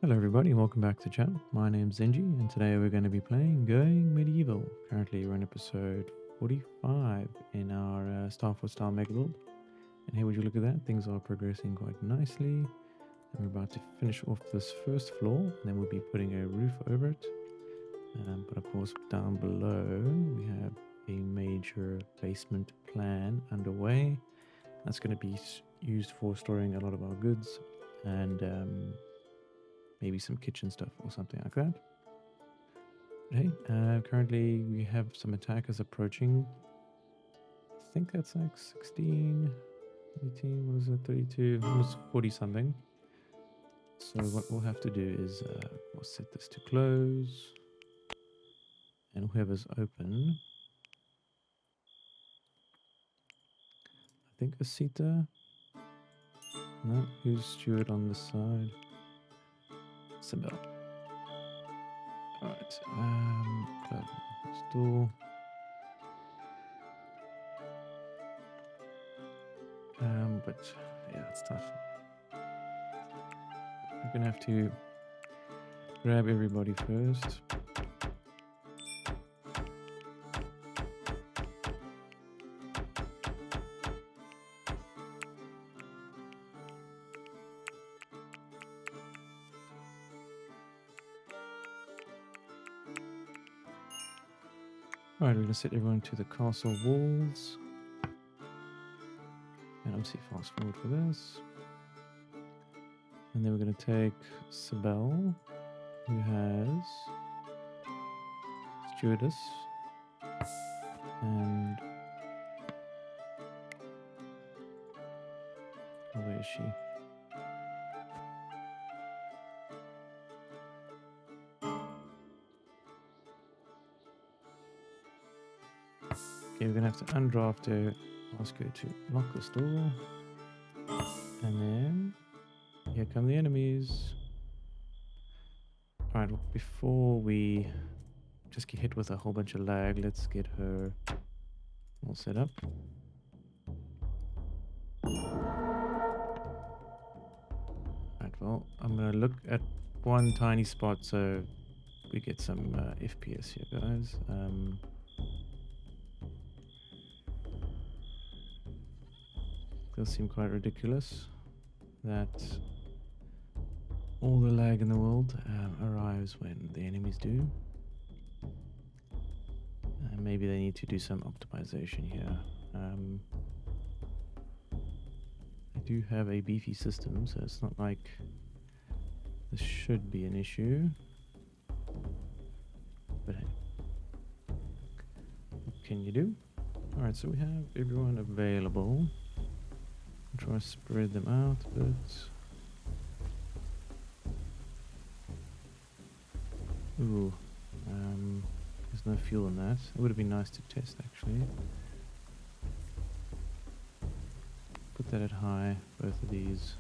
Hello everybody, welcome back to the channel. My name's Zenji and today we're going to be playing Going Medieval. Currently we're on episode 45 in our Starfort style mega build. And here would you look at that, things are progressing quite nicely. And we're about to finish off this first floor, and then we'll be putting a roof over it. But of course down below we have a major basement plan underway. That's going to be used for storing a lot of our goods and maybe some kitchen stuff or something like that. But hey, currently we have some attackers approaching. I think that's like 16, 18, what is it, 32, almost 40 something. So what we'll have to do is we'll set this to close. And whoever's open, I think Asita. No, who's steward on the side? Sibel. Alright, close this door. But yeah, it's tough. I'm gonna have to grab everybody first. Alright, we're gonna set everyone to the castle walls. And obviously fast forward for this. And then we're going to take Sibel, who has Stewardess, and where is she? Okay, we're going to have to undraft her, ask her to lock this door, and then here come the enemies. Alright, well, before we just get hit with a whole bunch of lag, let's get her all set up. Alright, well, I'm going to look at one tiny spot so we get some FPS here, guys. Does seem quite ridiculous that all the lag in the world arrives when the enemies do. Maybe they need to do some optimization here. They do have a beefy system, so it's not like this should be an issue. But hey, what can you do? Alright, so we have everyone available. Try to spread them out a bit. Ooh, there's no fuel in that. It would have been nice to test actually. Put that at high, both of these.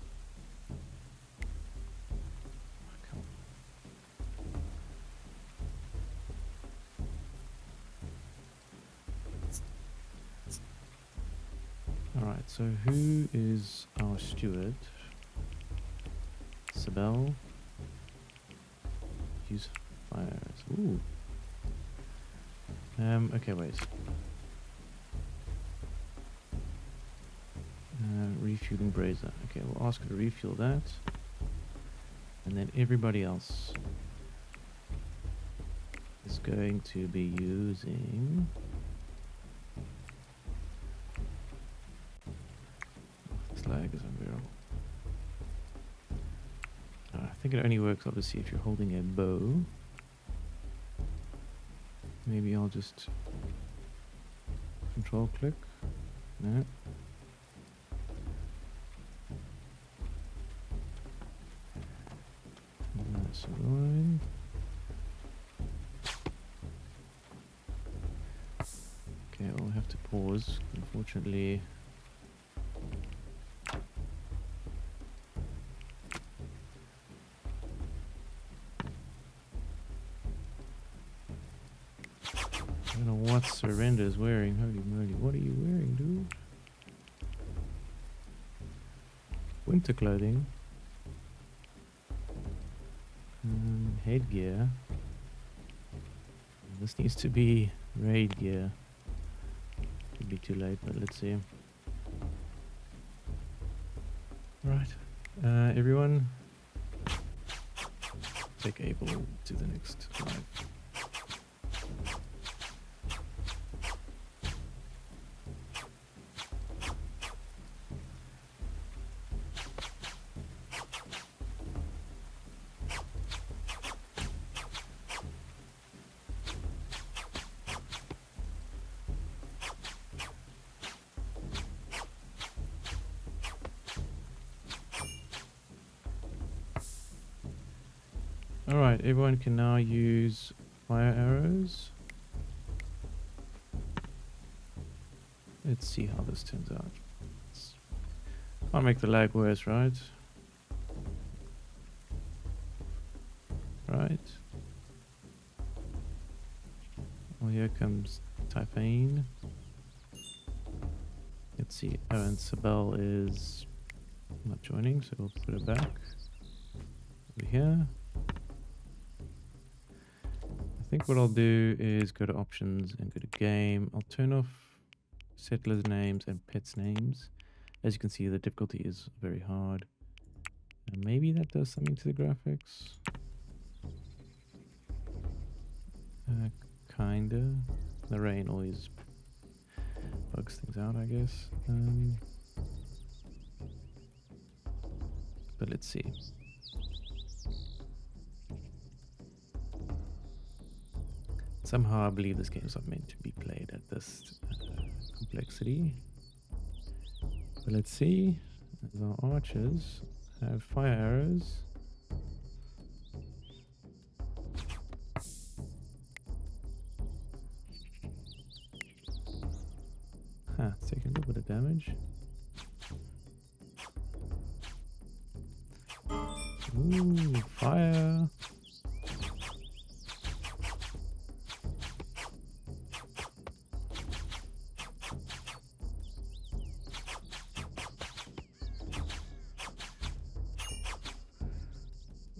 Alright, so who is our steward? Sibel. Use fires. Ooh. Okay, wait. Refueling brazier. Okay, we'll ask her to refuel that. And then everybody else is going to be using... This lag is unbearable. I think it only works obviously if you're holding a bow. Maybe I'll just control click. No. That's right. Okay, I'll have to pause. Unfortunately, I don't know what Surrender is wearing. Holy moly, what are you wearing, dude? Winter clothing. headgear. This needs to be raid gear. Could be too late, but let's see. Right. Everyone, take Abel to the next live. Alright, everyone can now use fire arrows. Let's see how this turns out. Can't make the lag worse, right? Right. Well, here comes Typhane. Let's see. Oh, and Sibel is not joining, so we'll put it back over here. I think what I'll do is go to options and go to game. I'll turn off settlers names and pets names. As you can see, the difficulty is very hard. And maybe that does something to the graphics. Kinda. The rain always bugs things out, I guess. But let's see. Somehow I believe this game is not meant to be played at this complexity. But let's see. As our archers have fire arrows. It's taking a little bit of damage. Ooh, fire!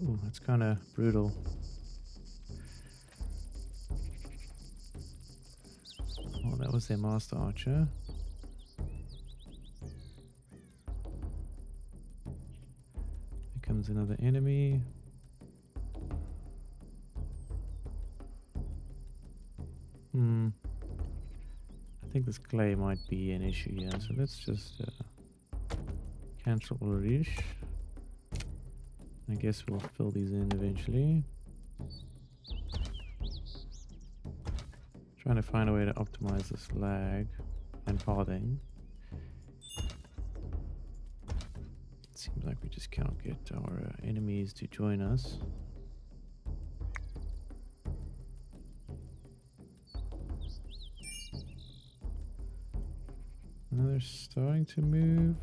Ooh, that's kind of brutal. Oh, that was their master archer. Here comes another enemy. I think this clay might be an issue here, so let's just cancel Ulrich. I guess we'll fill these in eventually. Trying to find a way to optimize this lag and pathing. It seems like we just cannot get our enemies to join us. Now they're starting to move.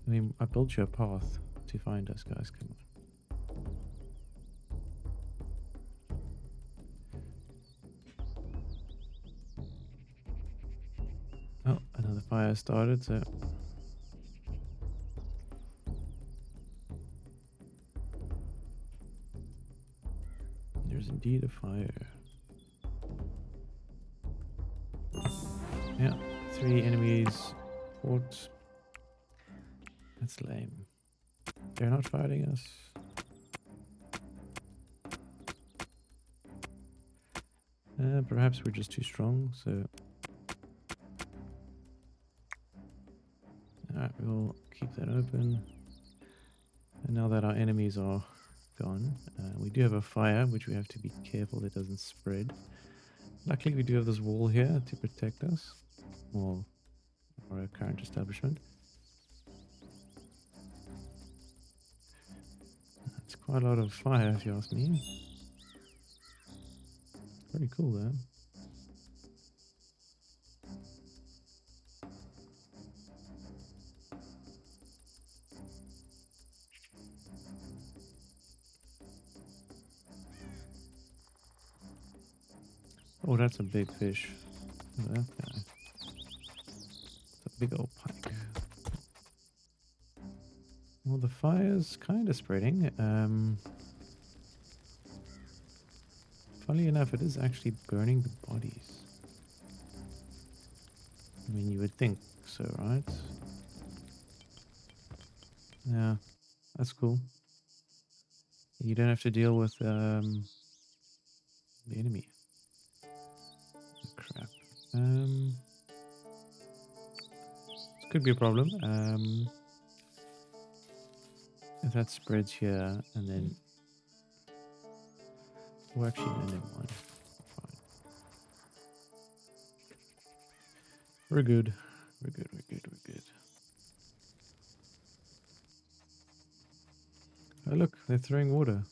I mean, I built you a path to find us, guys. Come on. Oh, another fire started, so... There's indeed a fire. Yeah, 3 enemies fought. That's lame. They're not fighting us. Perhaps we're just too strong, so... Alright, we'll keep that open. And now that our enemies are gone, we do have a fire, which we have to be careful that doesn't spread. Luckily, we do have this wall here to protect us. Well, our current establishment. It's quite a lot of fire, if you ask me. Pretty cool, though. Oh, that's a big fish. Look at that guy. It's a big old pike. Well, the fire's kind of spreading. Funnily enough, it is actually burning the bodies. I mean, you would think so, right? Yeah, that's cool. You don't have to deal with the enemy. Crap. This could be a problem. If that spreads here and then... Oh, actually, no, never mind. Fine. We're good. We're good, we're good, we're good. Oh, look, they're throwing water.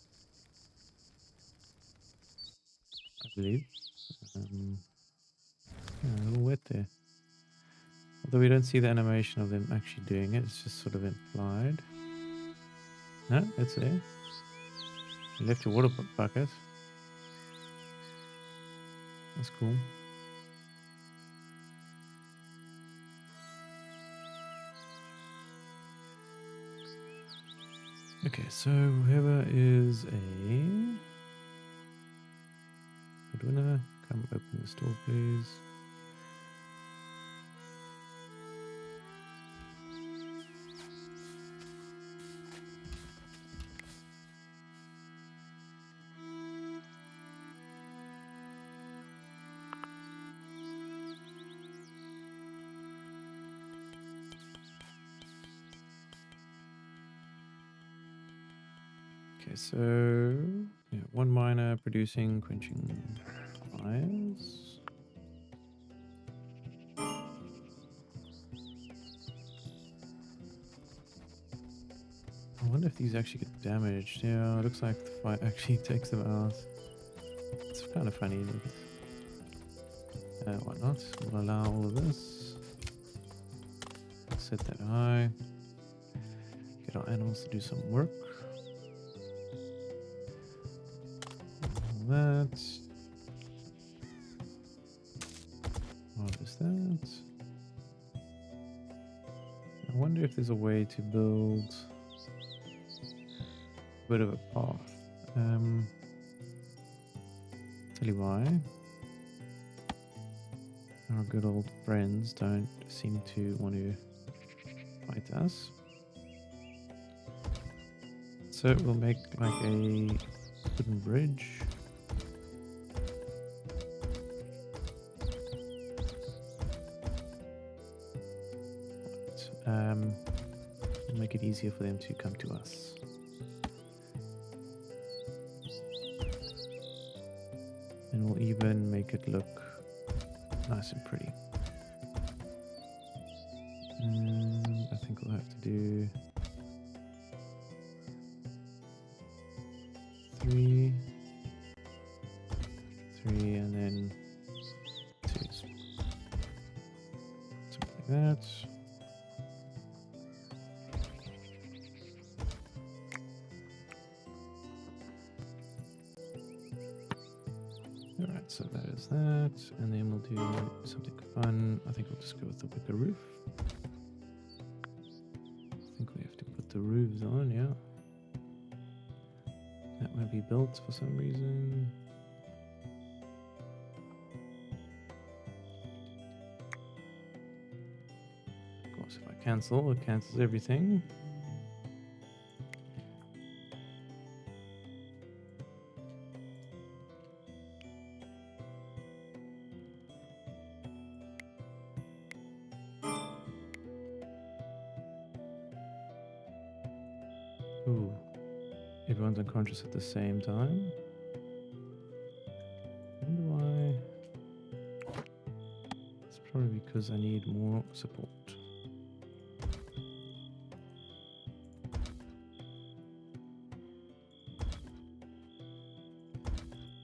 I believe. Yeah, a little wet there. Although we don't see the animation of them actually doing it, it's just sort of implied. No, it's there. You left your water bucket. That's cool. Okay, so whoever is a good winner, come open the store, please. Okay, so yeah, one miner producing, quenching fires. I wonder if these actually get damaged. Yeah, it looks like the fire actually takes them out. It's kind of funny. Why not? We'll allow all of this. Set that high. Get our animals to do some work. That. Harvest that. I wonder if there's a way to build a bit of a path. Tell you why. Our good old friends don't seem to want to fight us. So we'll make like a wooden bridge. We'll make it easier for them to come to us. And we'll even make it look nice and pretty. And I think we'll have to do 3, and then 2. Something like that. Alright, so that is that. And then we'll do something fun. I think we'll just go with the wicker roof. I think we have to put the roofs on, yeah. That might be built for some reason. Of course, if I cancel, it cancels everything. Ooh, everyone's unconscious at the same time. Wonder why? It's probably because I need more support.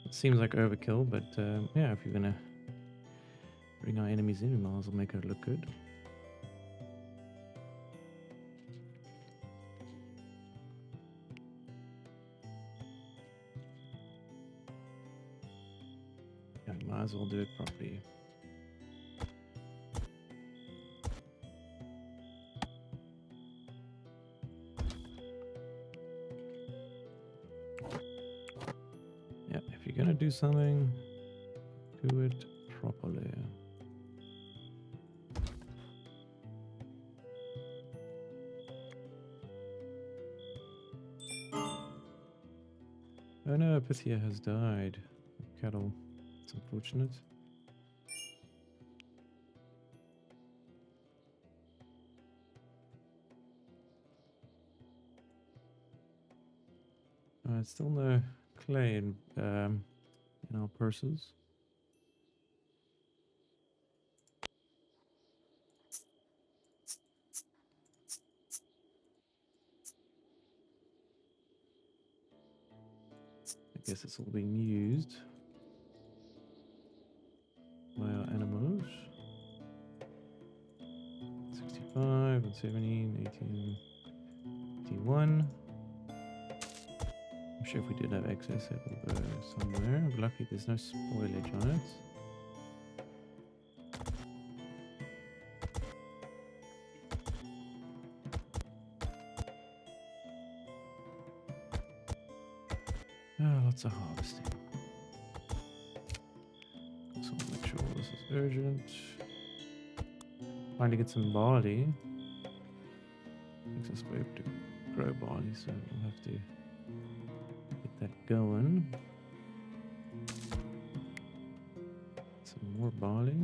It seems like overkill, but yeah, if you're gonna bring our enemies in, we might as well make it look good. Yeah, might as well do it properly. do something, do it properly. Oh no, Pythia has died. Cattle. It's unfortunate. Still no clay in our purses. I guess it's all being used by our animals. 65 and 17, 18, 81. I'm sure if we did have excess, it will go somewhere. But luckily, there's no spoilage on it. Ah, lots of harvesting. Also, want to make sure this is urgent. Trying to get some barley. Makes us be able to grow barley, so we'll have to get that going. Some more barley.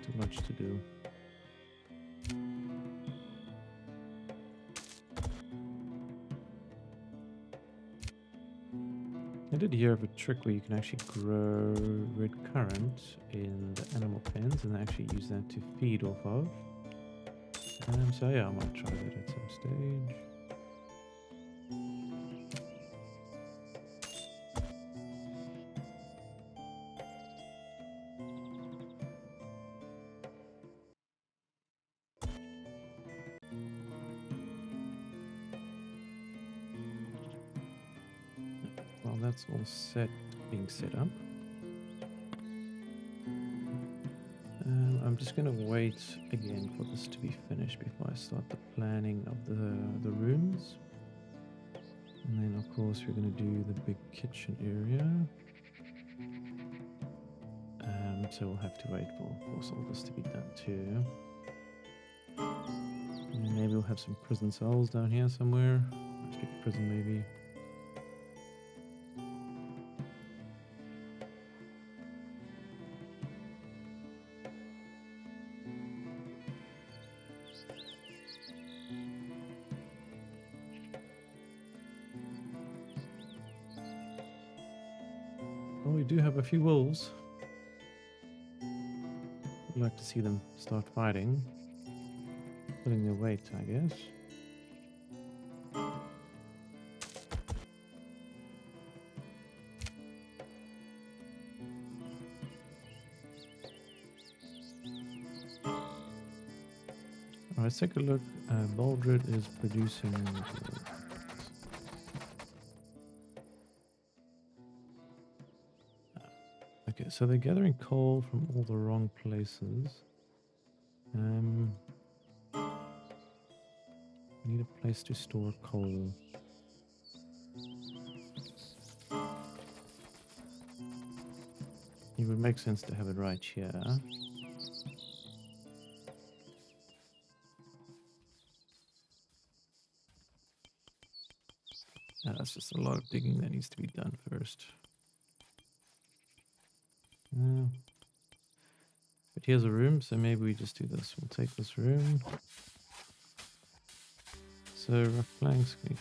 Too much to do. I did hear of a trick where you can actually grow red currant in the animal pens and actually use that to feed off of. So yeah, I might try that at some stage. Well, that's all being set up. I'm just going to wait again for this to be finished before I start the planning of the rooms. And then, of course, we're going to do the big kitchen area. So we'll have to wait for, of course, all this to be done too. And maybe we'll have some prison cells down here somewhere. Restricted prison, maybe. Well, we do have a few wolves. I'd like to see them start fighting. Pulling their weight, I guess. Alright, let's take a look. Baldred is producing... Okay, so they're gathering coal from all the wrong places. Need a place to store coal. It would make sense to have it right here. That's just a lot of digging that needs to be done first. But here's a room, so maybe we just do this. We'll take this room. So rough planks, okay.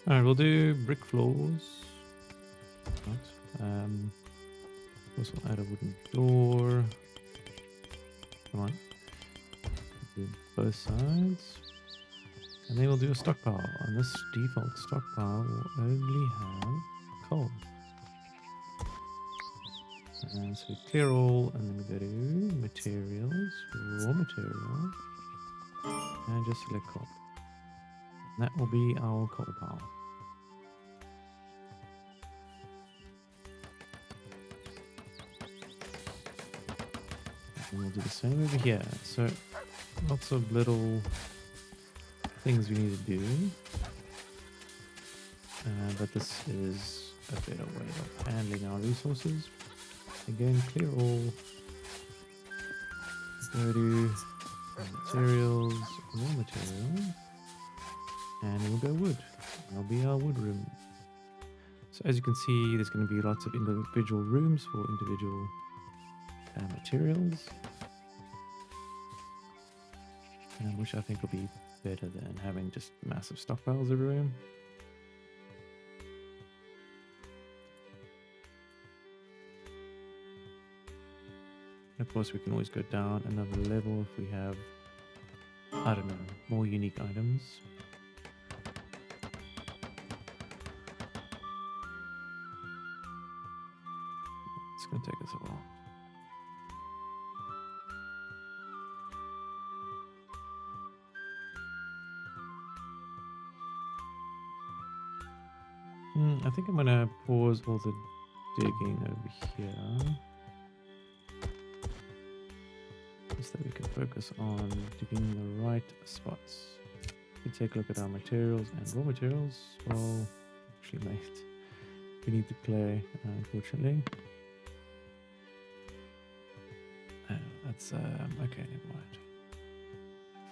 Alright, we'll do brick floors. Also add a wooden door. Come on. Do both sides. And then we'll do a stockpile. And this default stockpile will only have coal. And so we clear all, and then we go to materials, raw material. and just select coal. That will be our coal pile. And we'll do the same over here. So lots of little things we need to do. But this is a better way of handling our resources. Again, clear all. Go to materials, raw material, and we'll go wood. That'll be our wood room. So as you can see, there's going to be lots of individual rooms for individual materials, which I think will be better than having just massive stockpiles everywhere. Of course, we can always go down another level if we have, I don't know, more unique items. It's going to take us a while. I think I'm going to pause all the digging over here, so that we can focus on digging the right spots. We take a look at our materials and raw materials. Well, actually, mate, we need the clay, unfortunately. That's okay. Never mind.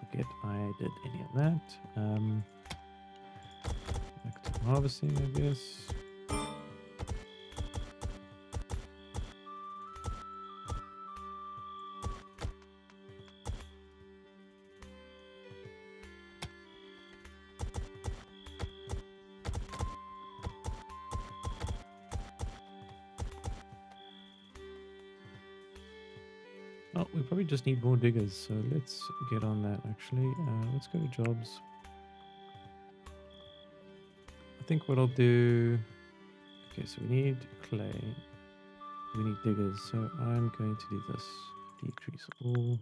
Forget I did any of that. Back to harvesting, I guess. Oh, we probably just need more diggers, so let's get on that actually. Let's go to jobs. I think what I'll do... Okay, so we need clay. We need diggers, so I'm going to do this. Decrease all.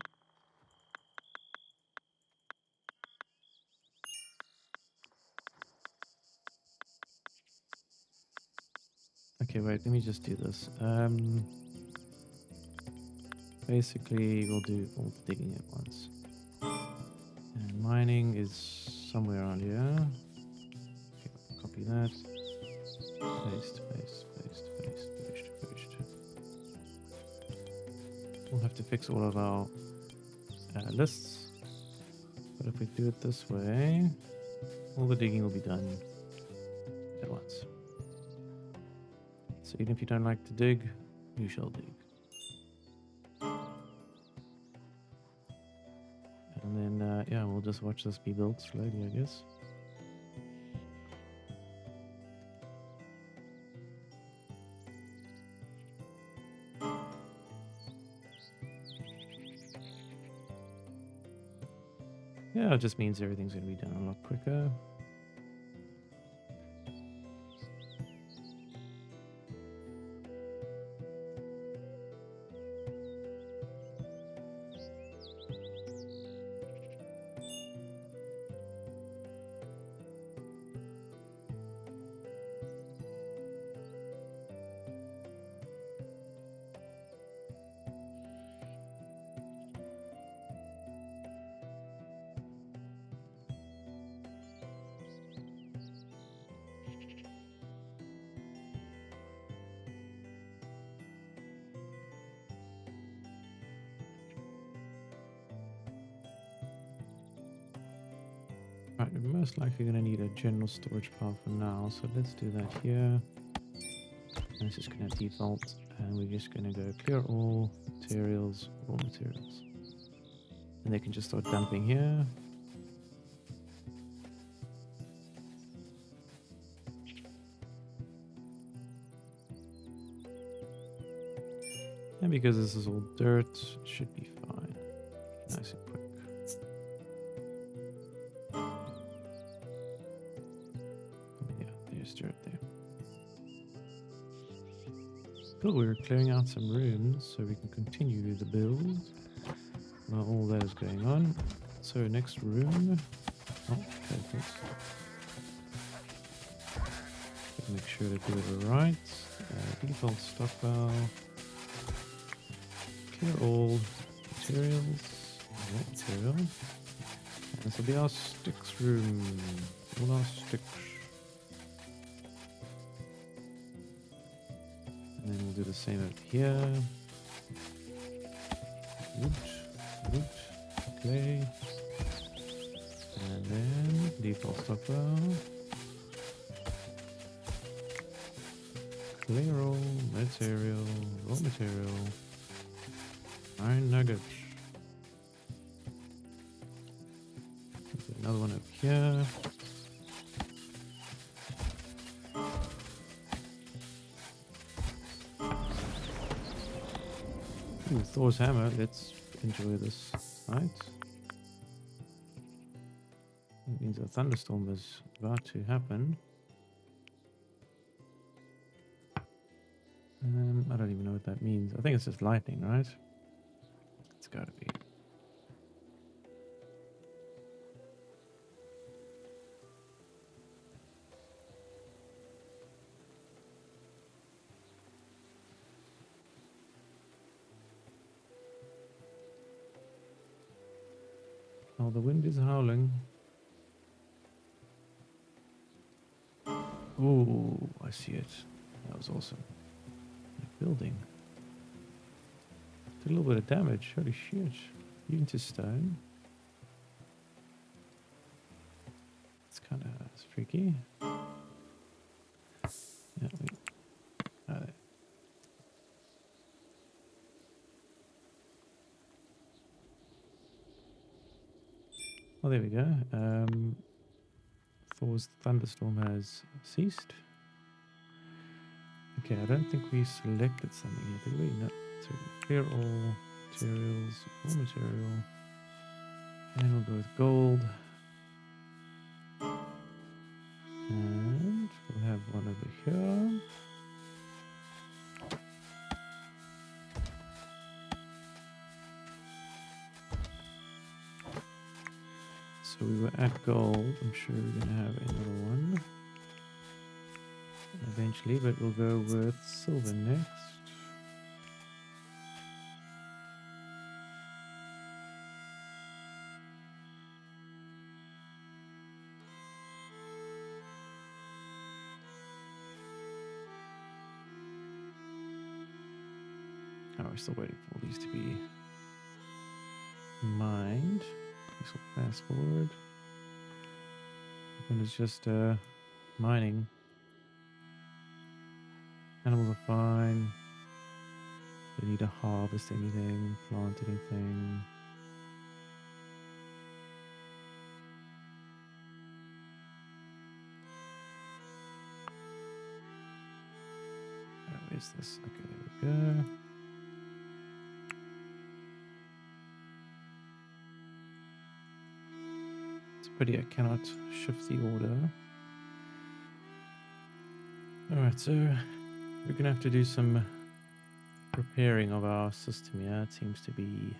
Okay, wait, let me just do this. Basically, we'll do all the digging at once. And mining is somewhere around here. Okay, copy that. Paste, paste, paste, paste, paste, paste. We'll have to fix all of our lists. But if we do it this way, all the digging will be done at once. So even if you don't like to dig, you shall dig. And then, yeah, we'll just watch this be built slowly, I guess. Yeah, it just means everything's going to be done a lot quicker. Right, we're most likely going to need a general storage pile for now, so let's do that here. And it's just going to default, and we're just going to go clear all materials, raw materials. And they can just start dumping here. And because this is all dirt, it should be fine. Nice and quick. Dirt there. Cool, we're clearing out some rooms so we can continue the build while all that is going on. So next room. Oh, okay, first. Gotta make sure to do it right. Default stockpile. Clear all materials. Raw material. And this will be our sticks room. All our sticks. And then we'll do the same over here. Wood, wood, clay. And then default stockpile. Clay roll, material, raw material. Iron nuggets. Another one over here. Ooh, Thor's hammer. Let's enjoy this night. It means a thunderstorm is about to happen. I don't even know what that means. I think it's just lightning, right? It's gotta be. Oh, the wind is howling. Oh, I see it. That was awesome. A building. Did a little bit of damage. Holy shit. Even to stone. It's kind of freaky. Yeah, well, there we go. Thor's thunderstorm has ceased. Okay, I don't think we selected something here, did we? No. So clear all materials, all material. And we'll go with gold. And we'll have one over here. So we were at gold. I'm sure we're going to have another one eventually, but we'll go with silver next. Oh, we're still waiting for these to be mined. This will fast forward. And it's just mining. Animals are fine. Don't need to harvest anything, plant anything. Oh, where's this? Okay, there we go. But I cannot shift the order. Alright, so we're gonna have to do some repairing of our system here. It seems to be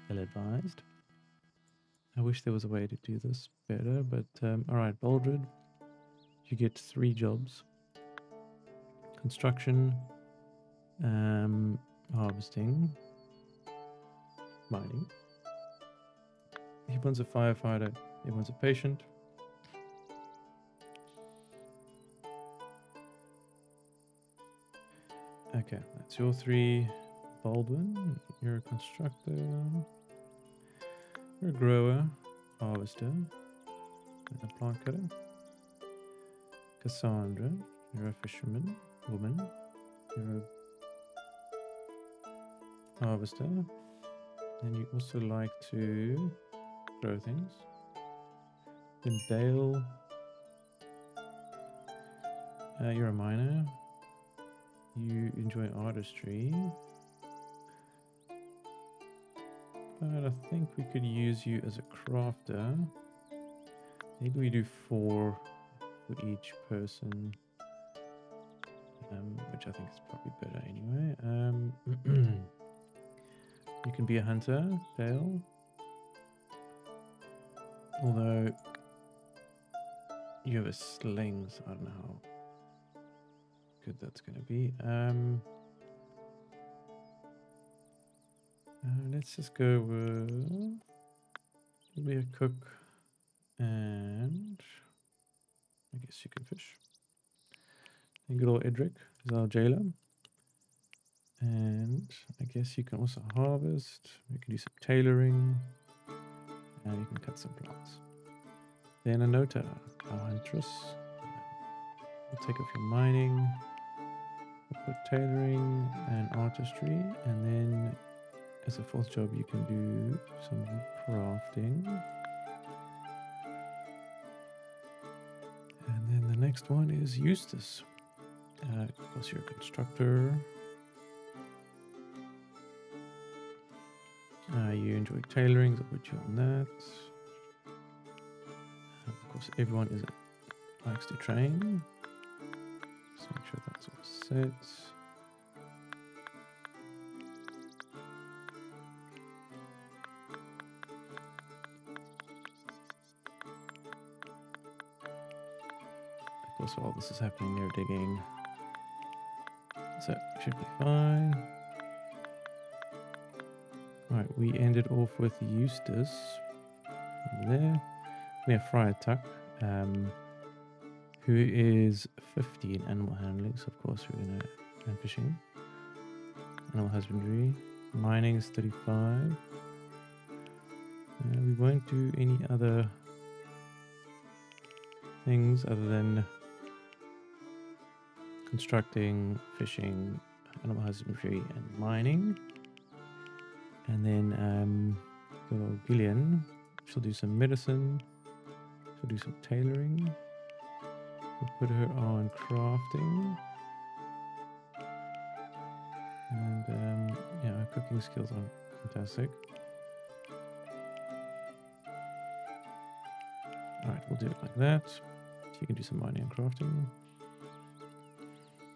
ill-advised. I wish there was a way to do this better, but alright, Baldred, you get 3 jobs. Construction, harvesting, mining. Everyone's a firefighter. Everyone's a patient. Okay, that's your 3. Baldwin, you're a constructor. You're a grower, harvester, and a plant cutter. Cassandra, you're a fisherman, woman. You're a harvester. And you also like to grow things. Then Dale, you're a miner. You enjoy artistry. But I think we could use you as a crafter. Maybe we do 4 for each person. Which I think is probably better anyway. You can be a hunter, Dale. Although you have a sling, so I don't know how good that's going to be. Let's just go with be a cook, and I guess you can fish. And good old Edric is our jailer. And I guess you can also harvest. You can do some tailoring. And you can cut some plants. Then a Nota, our huntress. We'll take off your mining. We'll put tailoring and artistry. And then as a fourth job, you can do some crafting. And then the next one is Eustace. Of course, you're a constructor. You enjoy tailoring, so I'll put you on that. Of course, everyone likes to train. Just make sure that's all set. Of course, while this is happening, they're digging. So it should be fine. Right, we ended off with Eustace over there. We have Friar Tuck, who is 50 in animal handling. So of course we're gonna and fishing, animal husbandry, mining is 35. We won't do any other things other than constructing, fishing, animal husbandry, and mining. And then good old Gillian, she'll do some medicine, she'll do some tailoring. We'll put her on crafting. And yeah, her cooking skills are fantastic. Alright, we'll do it like that. So you can do some mining and crafting.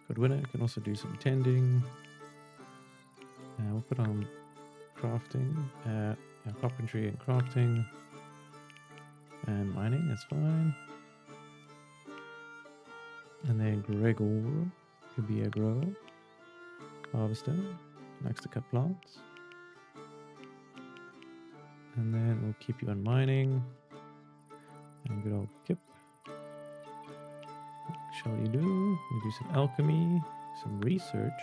Good winner, can also do some tending. We'll put on crafting, yeah, carpentry and crafting, and mining, that's fine. And then Gregor could be a grower, harvester, likes to cut plants. And then we'll keep you on mining. And good old Kip. What shall you do? You do some alchemy, some research,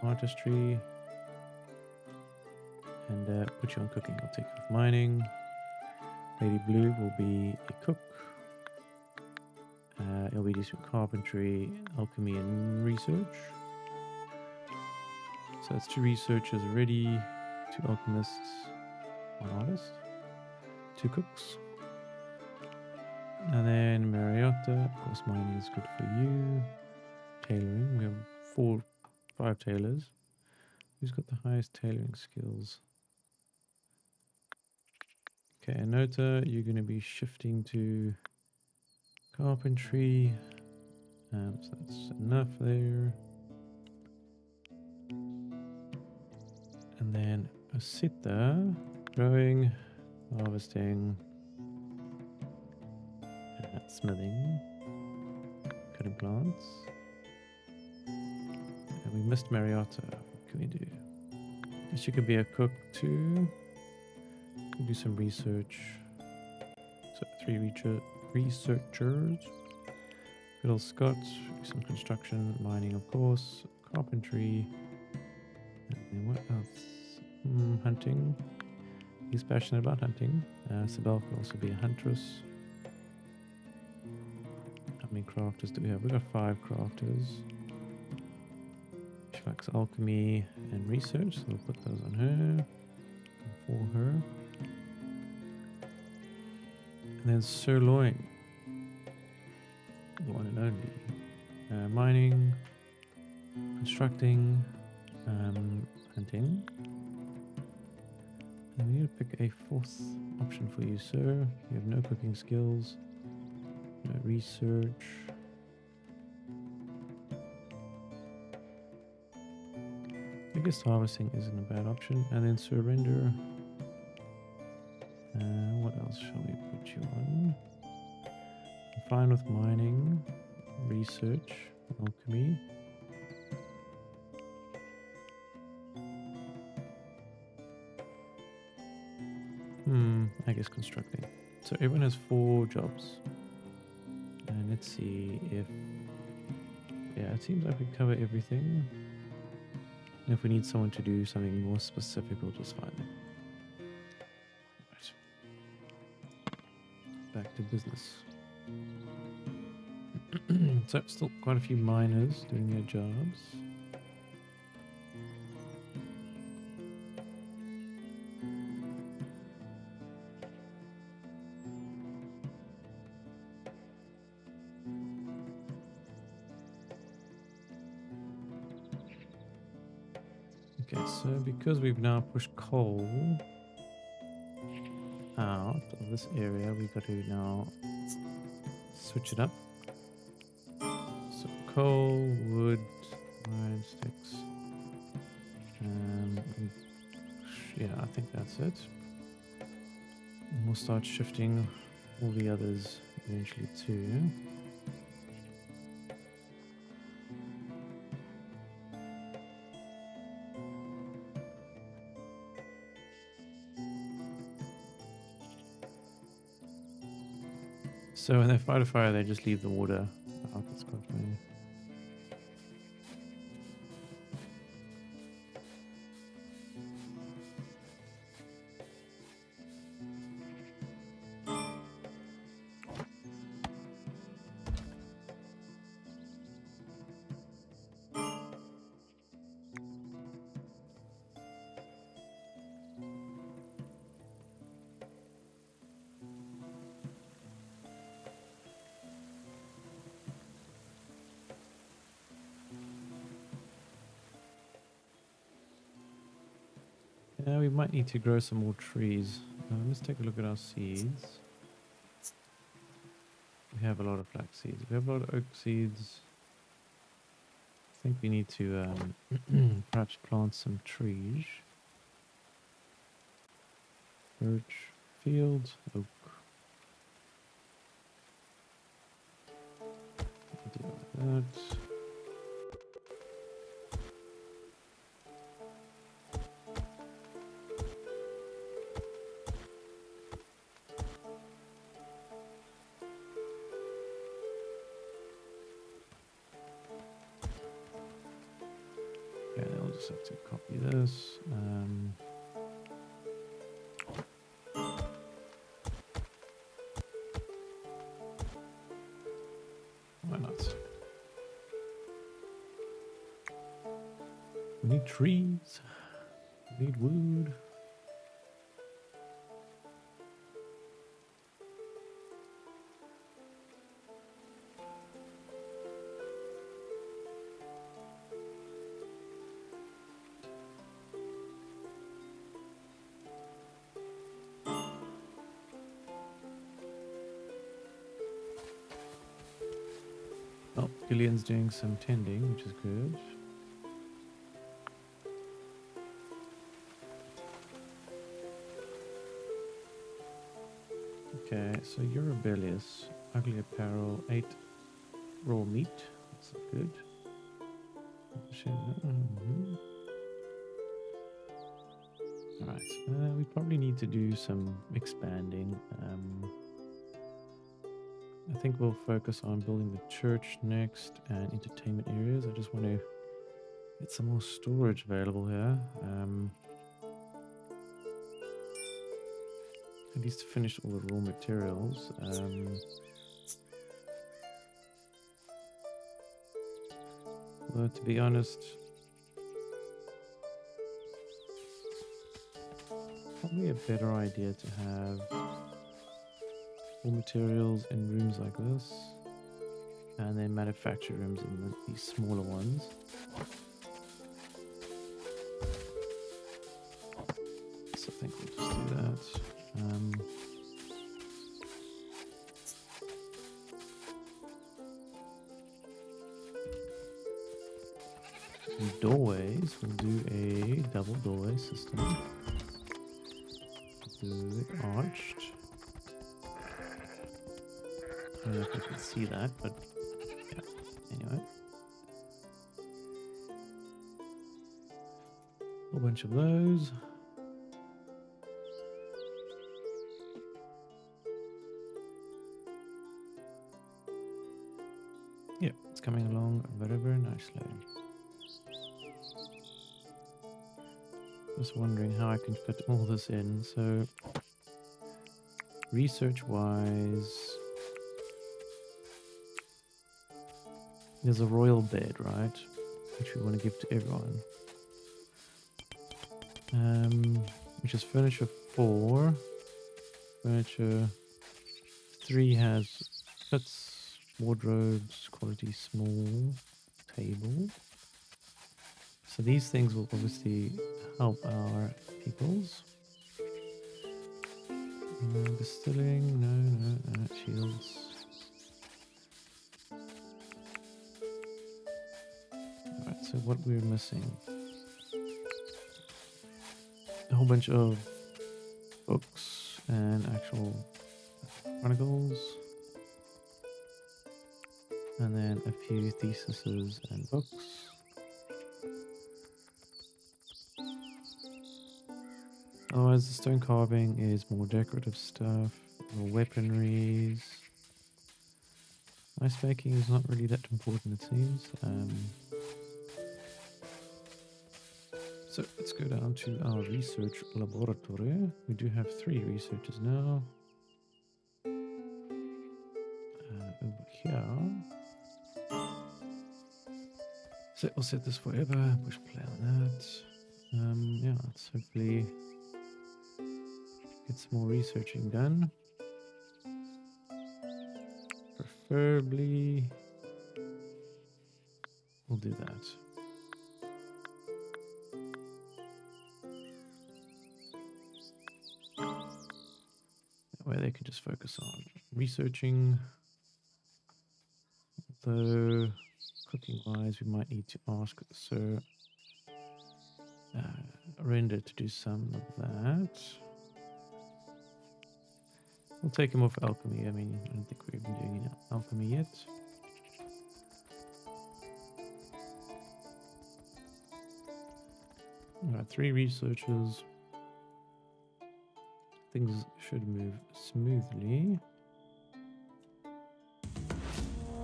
artistry, and put you on cooking. I'll take off mining. Lady Blue will be a cook. It'll be just carpentry, alchemy, and research. So that's 2 researchers already, 2 alchemists, 1 artist, 2 cooks. And then Mariota, of course, mining is good for you. Tailoring, we have 5 tailors. Who's got the highest tailoring skills? Okay, Anota, you're going to be shifting to carpentry. So that's enough there. And then Asita, growing, harvesting, smithing, cutting plants. And we missed Mariota. What can we do? Guess you could be a cook too. Do some research. So 3 researchers. Good old Scott. Some construction, mining, of course. Carpentry. And then what else? Hunting. He's passionate about hunting. Sibel can also be a huntress. How many crafters do we have? We've got 5 crafters. She likes alchemy and research, so we'll put those on her. For her. And then Sirloin, the one and only. Mining, constructing, hunting. And we need to pick a 4th option for you, sir. You have no cooking skills, no research. I guess harvesting isn't a bad option. And then surrender. What else shall fine with mining, research, alchemy. I guess constructing. So everyone has 4 jobs. And let's see if... Yeah, it seems like we cover everything. And if we need someone to do something more specific, we'll just find them. Right. Back to business. So still quite a few miners doing their jobs. Okay, so because we've now pushed coal out of this area, we've got to now switch it up. So coal, wood, iron sticks. Yeah, I think that's it. And we'll start shifting all the others eventually too. So when they fight a fire, they just leave the water out. That's quite funny. Yeah, we might need to grow some more trees. Let's take a look at our seeds. We have a lot of flax seeds. We have a lot of oak seeds. I think we need to perhaps plant some trees. Birch, field, oak. Do like that. Okay, I'll just have to copy this. Why not? We need trees. We need wood. Oh, Gillian's doing some tending, which is good. Okay, so you're rebellious. Ugly apparel, 8 raw meat. That's not good. Alright, we probably need to do some expanding. I think we'll focus on building the church next and entertainment areas. I just want to get some more storage available here. At least finish all the raw materials. Although to be honest, probably a better idea to have raw materials in rooms like this, and then manufacture rooms in these smaller ones. So I think we'll just do that. Doorways, we'll do a double doorway system. Do it arched. don't know if you can see that, but yeah. Anyway. A whole bunch of those. Yeah, it's coming along very, very nicely. Just wondering how I can fit all this in. So, research-wise, there's a royal bed, right? Which we want to give to everyone. Which is furniture 4. Furniture 3 has fits, wardrobes, quality small, table. So these things will obviously help our peoples. Distilling, no, shields. Alright, so what we're missing. A whole bunch of books and actual chronicles. And then a few theses and books. Otherwise, the stone carving is more decorative stuff, more weaponries. Ice making is not really that important, it seems. So let's go down to our research laboratory. We do have 3 researchers now. Over here. So we'll set this forever. Push play on that. Yeah, let's hopefully get some more researching done. Preferably, we'll do that. That way they can just focus on researching. Although, cooking-wise, we might need to ask Sir Render to do some of that. We'll take him off alchemy. I mean, I don't think we've been doing any alchemy yet. Alright, 3 researchers. Things should move smoothly.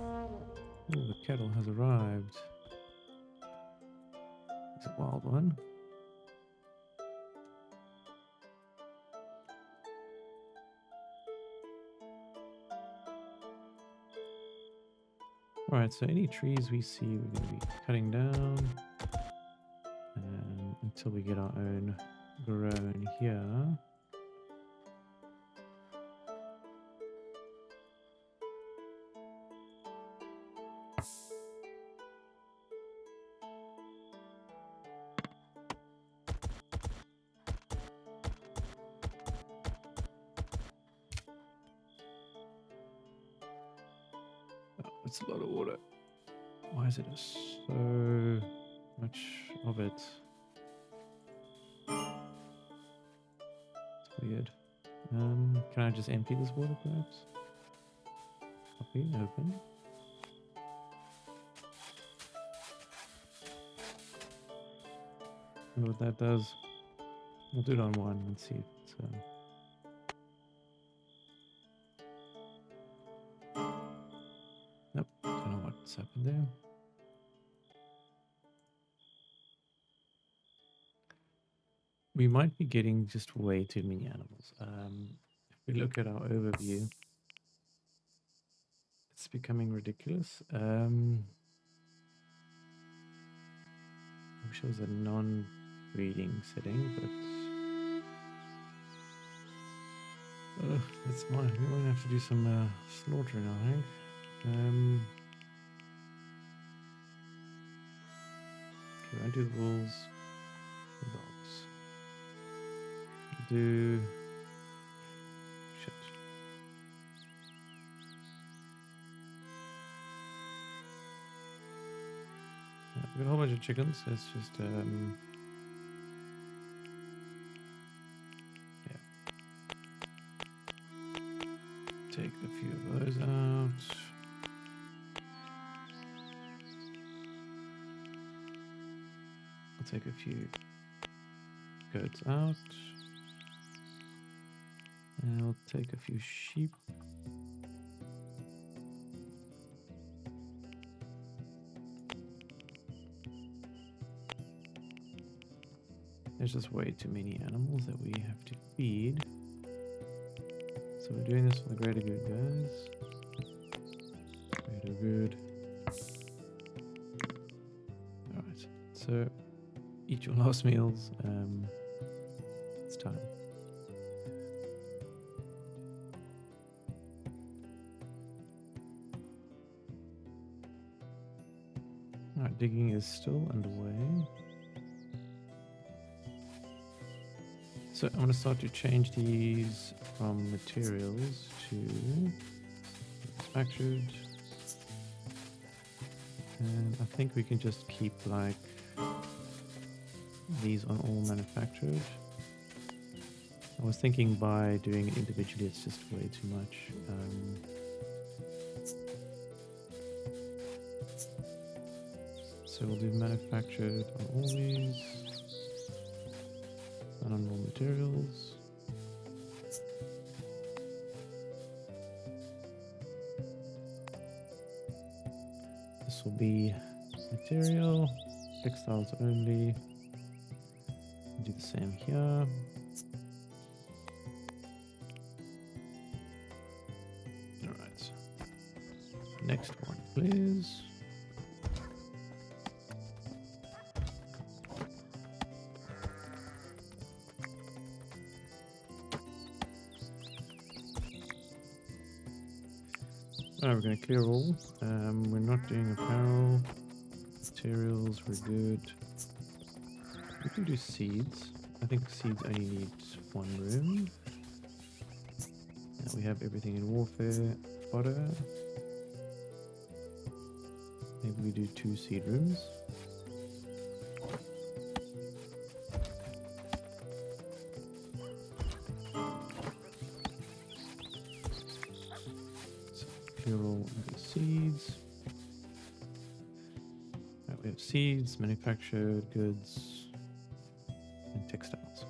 Oh, the kettle has arrived. It's a wild one. Alright, so any trees we see we're going to be cutting down until we get our own grown here. It's a lot of water. Why is it so much of it? It's weird. Can I just empty this water perhaps? Copy, open. And what that does, we'll do it on 1 and see if it's nope, don't know what's happened there. We might be getting just way too many animals. If we look at our overview, it's becoming ridiculous. It shows a non-breeding setting, but it's mine. We might have to do some slaughtering, I think. Okay, I do the wolves, the dogs. Do shit. We've got a whole bunch of chickens. Let's just yeah. take a few of those out. I'll take a few goats out. And I'll take a few sheep. There's just way too many animals that we have to feed. So we're doing this for the greater good, guys. Greater good. Alright, so eat your last meals. It's time. Alright, digging is still underway. So I'm going to start to change these from materials to manufactured. And I think we can just keep like these on all manufactured. I was thinking by doing it individually it's just way too much. So we'll do manufactured on all these. And on all materials. This will be material, textiles only. Do the same here. Alright. Next one, please. Alright, we're going to clear all. We're not doing apparel. Materials, we're good. We can do seeds. I think seeds only need one room. Now we have everything in warfare. Fodder. Maybe we do 2 seed rooms. Clear all of the seeds. Right, we have seeds, manufactured goods, and textiles.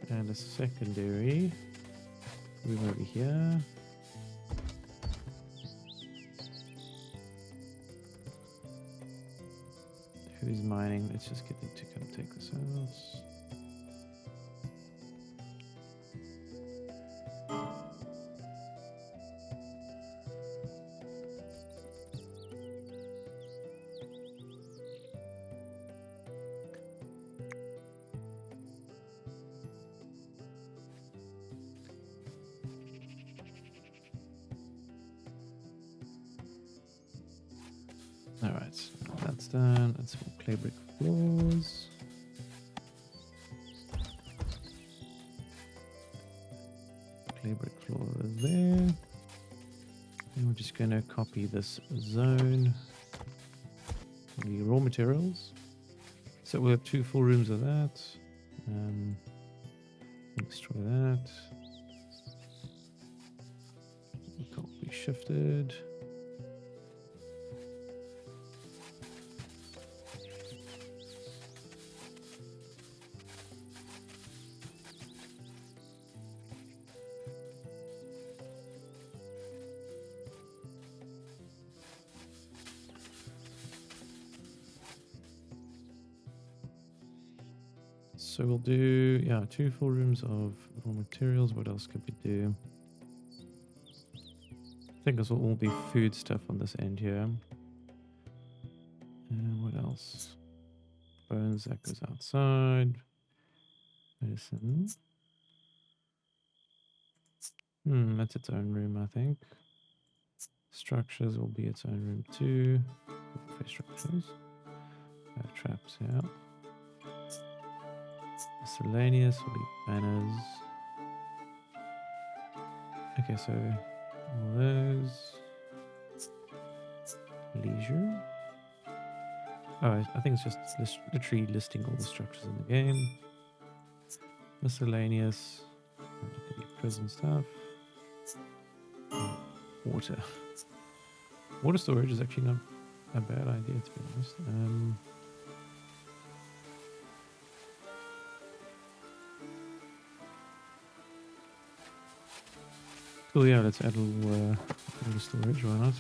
And a secondary room over here. Who's mining? Let's just get them to kind of take this out. Alright, that's done. Let's put clay brick floors. Clay brick floor there. And we're just going to copy this zone. The raw materials. So we'll have 2 full rooms of that. Destroy that. It can't be shifted. So we'll do, 2 full rooms of raw materials. What else could we do? I think this will all be food stuff on this end here. And what else? Bones, that goes outside. Medicine. That's its own room, I think. Structures will be its own room too. Structures. Traps, yeah. Miscellaneous will be banners. Okay, so all those. Leisure. Oh, I think it's just literally listing all the structures in the game. Miscellaneous. Could be prison stuff. Water. Water storage is actually not a bad idea, to be honest. Cool, yeah, let's add a little storage, why not?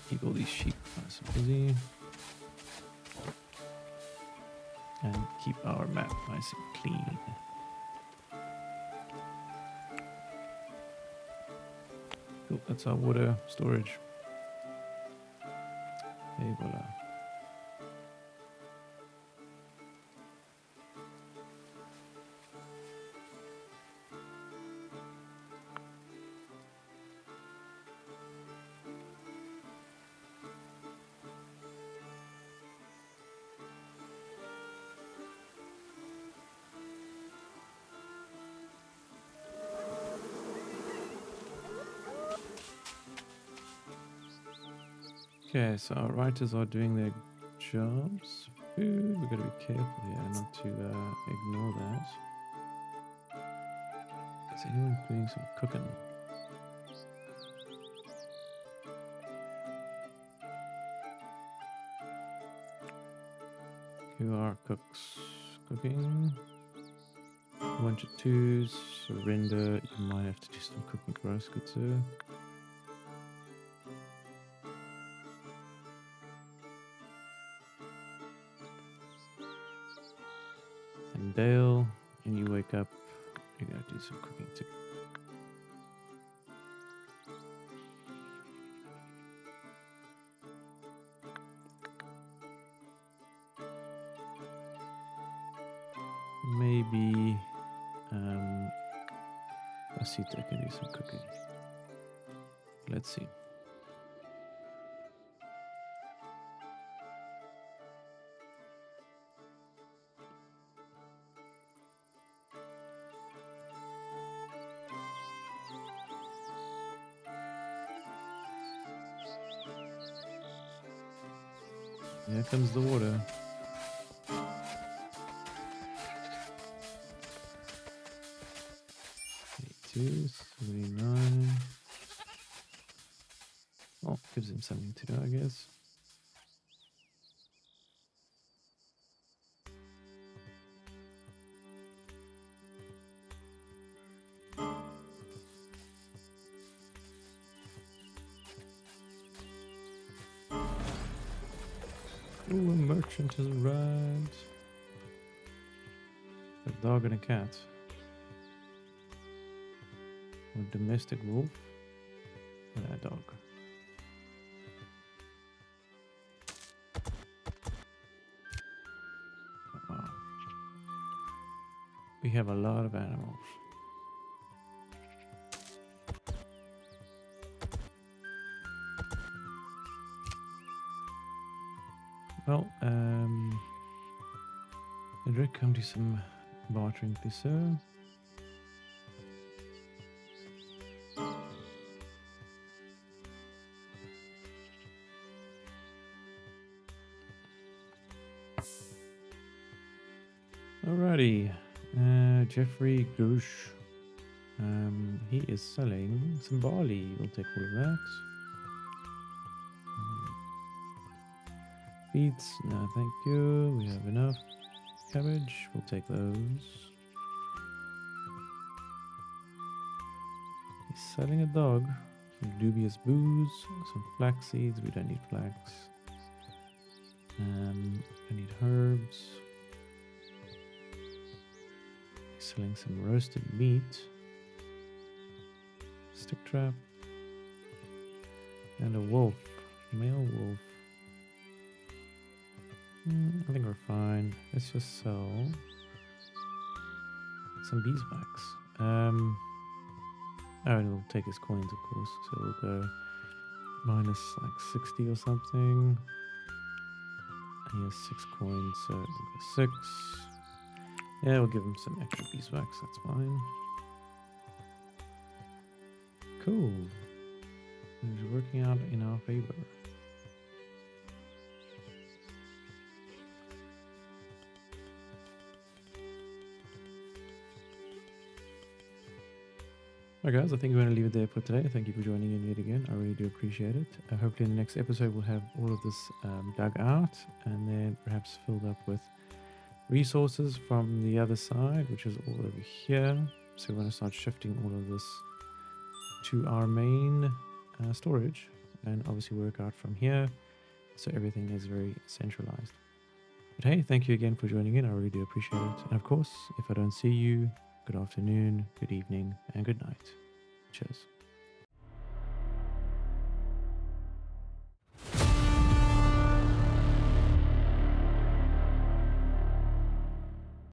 Keep all these sheep nice and busy. And keep our map nice and clean. Cool, that's our water storage. Hey, voila. Okay, so our writers are doing their jobs. Food, we've got to be careful here not to ignore that. Is anyone doing some cooking? Who are cooks? Cooking. A bunch of twos. Surrender. You might have to do some cooking for us, good sir. And Dale, when you wake up, you're gonna do some cooking too. Maybe Asita can do some cooking. Let's see. Here comes the water. 79. Oh, gives him something to do, I guess. Ooh, a merchant has arrived. A dog and a cat. A domestic wolf and a dog. Wow. We have a lot of animals. Well, Edric, come do some bartering, please, sir. Alrighty, Jeffrey Goosh. He is selling some barley. We'll take all of that. Beets, no thank you. We have enough. Cabbage, we'll take those. He's selling a dog. Some dubious booze, some flax seeds. We don't need flax. I need herbs. He's selling some roasted meat. Stick trap. And a wolf. Male wolf. I think we're fine. Let's just sell some beeswax. Oh, and we'll take his coins, of course. So we'll go minus like 60 or something. He has 6 coins, so we'll go 6. Yeah, we'll give him some extra beeswax. That's fine. Cool. It's working out in our favor. Alright, guys, I think we're going to leave it there for today. Thank you for joining in yet again. I really do appreciate it. Hopefully, in the next episode, we'll have all of this dug out and then perhaps filled up with resources from the other side, which is all over here. So we're going to start shifting all of this to our main storage and obviously work out from here. So everything is very centralized. But hey, thank you again for joining in. I really do appreciate it. And of course, if I don't see you, good afternoon, good evening, and good night. Cheers.